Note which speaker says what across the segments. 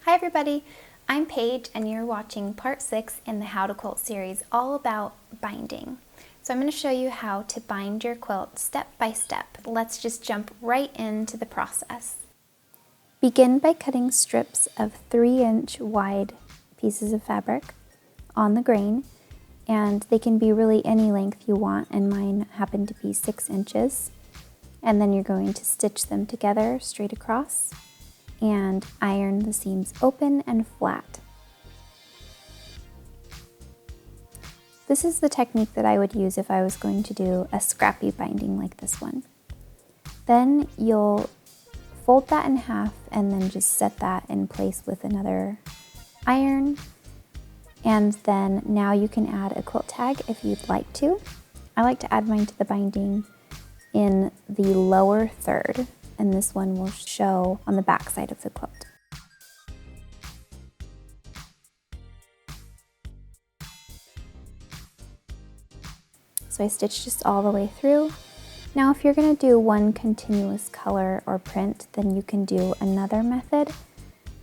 Speaker 1: Hi everybody, I'm Paige and you're watching part 6 in the How to Quilt series all about binding. So I'm going to show you how to bind your quilt step by step. Let's just jump right into the process. Begin by cutting strips of 3-inch wide pieces of fabric on the grain, and they can be really any length you want, and mine happen to be 6 inches. And then you're going to stitch them together straight across and iron the seams open and flat. This is the technique that I would use if I was going to do a scrappy binding like this one. Then you'll fold that in half and then just set that in place with another iron. And then now you can add a quilt tag if you'd like to. I like to add mine to the binding in the lower third, and this one will show on the back side of the quilt. So I stitched just all the way through. Now if you're going to do one continuous color or print, then you can do another method,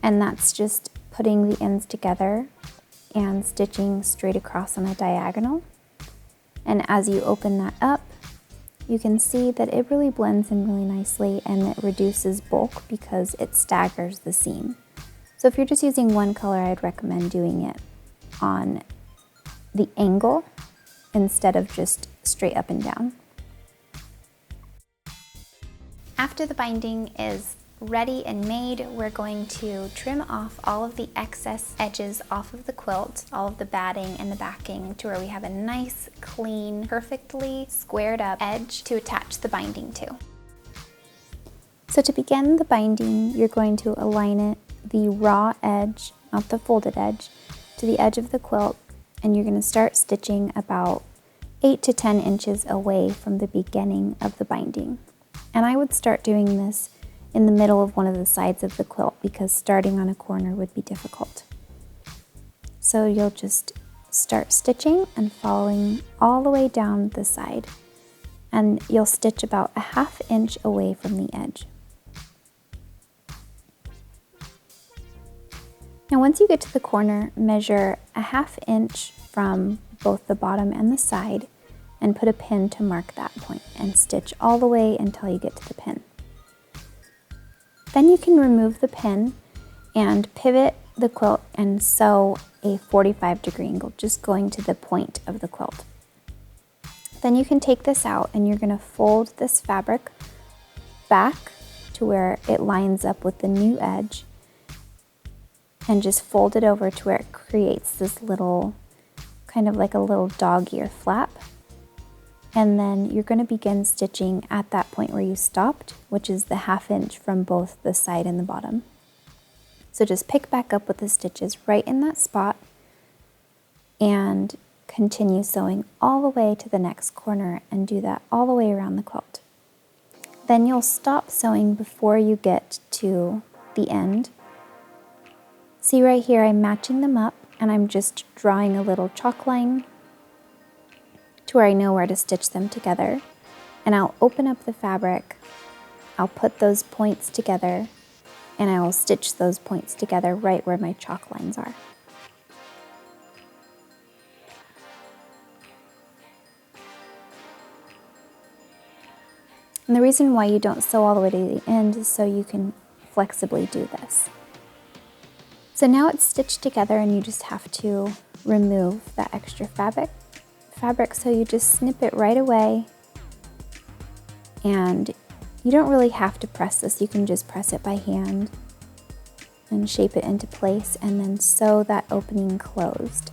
Speaker 1: and that's just putting the ends together and stitching straight across on a diagonal. And as you open that up, you can see that it really blends in really nicely and it reduces bulk because it staggers the seam. So if you're just using one color, I'd recommend doing it on the angle instead of just straight up and down. After the binding is ready and made, we're going to trim off all of the excess edges off of the quilt, all of the batting and the backing, to where we have a nice, clean, perfectly squared up edge to attach the binding to. So to begin the binding, you're going to align it, the raw edge, not the folded edge, to the edge of the quilt, and you're going to start stitching about 8 to 10 inches away from the beginning of the binding. And I would start doing this in the middle of one of the sides of the quilt because starting on a corner would be difficult. So you'll just start stitching and following all the way down the side, and you'll stitch about a 1/2 inch away from the edge. Now once you get to the corner, measure a 1/2 inch from both the bottom and the side and put a pin to mark that point and stitch all the way until you get to the pin. Then you can remove the pin and pivot the quilt and sew a 45-degree angle, just going to the point of the quilt. Then you can take this out and you're going to fold this fabric back to where it lines up with the new edge and just fold it over to where it creates this little, kind of like a little dog ear flap. And then you're going to begin stitching at that point where you stopped, which is the 1/2 inch from both the side and the bottom. So just pick back up with the stitches right in that spot and continue sewing all the way to the next corner and do that all the way around the quilt. Then you'll stop sewing before you get to the end. See right here, I'm matching them up and I'm just drawing a little chalk line to where I know where to stitch them together. And I'll open up the fabric, I'll put those points together, and I will stitch those points together right where my chalk lines are. And the reason why you don't sew all the way to the end is so you can flexibly do this. So now it's stitched together and you just have to remove that extra fabric, so you just snip it right away, and you don't really have to press this. You can just press it by hand and shape it into place and then sew that opening closed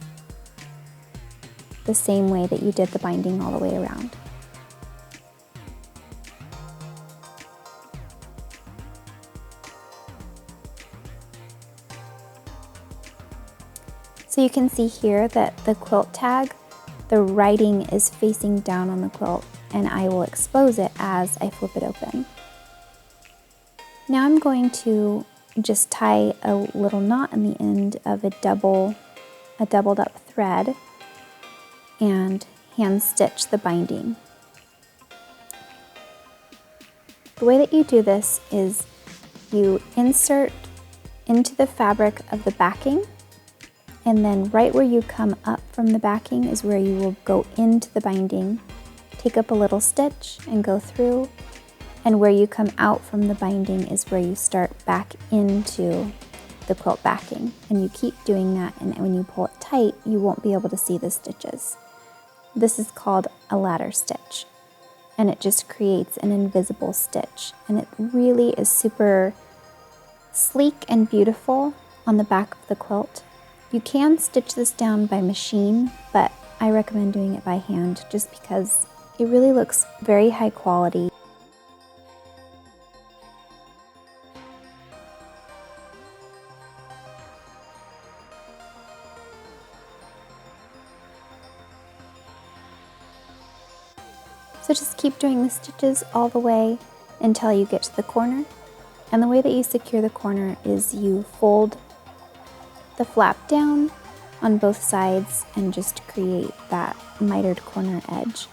Speaker 1: the same way that you did the binding all the way around. So you can see here that the quilt tag, the writing is facing down on the quilt, and I will expose it as I flip it open. Now I'm going to just tie a little knot in the end of a doubled up thread and hand stitch the binding. The way that you do this is you insert into the fabric of the backing, and then right where you come up from the backing is where you will go into the binding. Take up a little stitch and go through, and where you come out from the binding is where you start back into the quilt backing, and you keep doing that, and when you pull it tight you won't be able to see the stitches. This is called a ladder stitch, and it just creates an invisible stitch, and it really is super sleek and beautiful on the back of the quilt. You can stitch this down by machine, but I recommend doing it by hand just because it really looks very high quality. So just keep doing the stitches all the way until you get to the corner. And the way that you secure the corner is you fold the flap down on both sides and just create that mitered corner edge.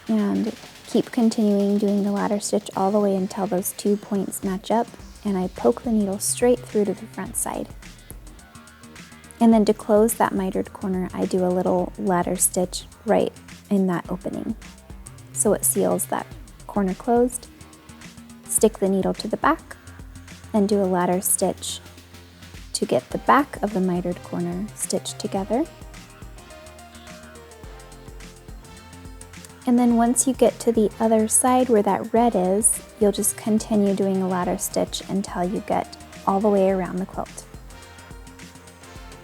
Speaker 1: And keep continuing doing the ladder stitch all the way until those 2 points match up, and I poke the needle straight through to the front side. And then to close that mitered corner, I do a little ladder stitch right in that opening, so it seals that corner closed. Stick the needle to the back and do a ladder stitch to get the back of the mitered corner stitched together. And then once you get to the other side where that red is, you'll just continue doing a ladder stitch until you get all the way around the quilt.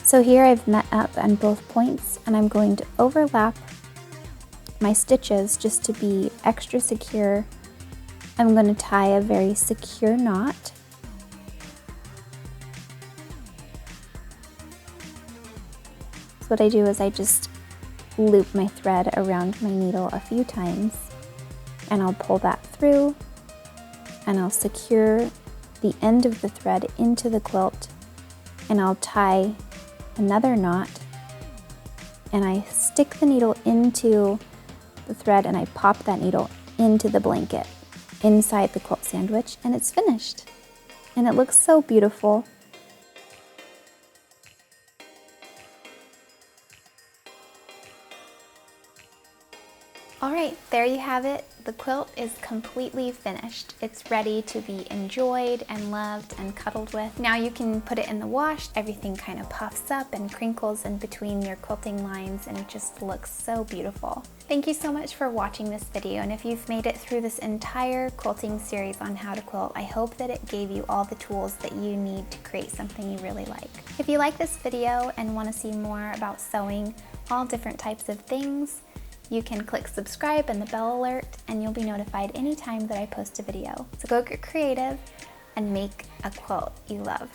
Speaker 1: So here I've met up on both points, and I'm going to overlap my stitches just to be extra secure. I'm going to tie a very secure knot. So what I do is I just loop my thread around my needle a few times, and I'll pull that through, and I'll secure the end of the thread into the quilt, and I'll tie another knot, and I stick the needle into the thread, and I pop that needle into the blanket inside the quilt sandwich, and it's finished. And it looks so beautiful. Alright, there you have it. The quilt is completely finished. It's ready to be enjoyed and loved and cuddled with. Now you can put it in the wash. Everything kind of puffs up and crinkles in between your quilting lines, and it just looks so beautiful. Thank you so much for watching this video, and if you've made it through this entire quilting series on how to quilt, I hope that it gave you all the tools that you need to create something you really like. If you like this video and want to see more about sewing all different types of things, you can click subscribe and the bell alert, and you'll be notified anytime that I post a video. So go get creative and make a quilt you love.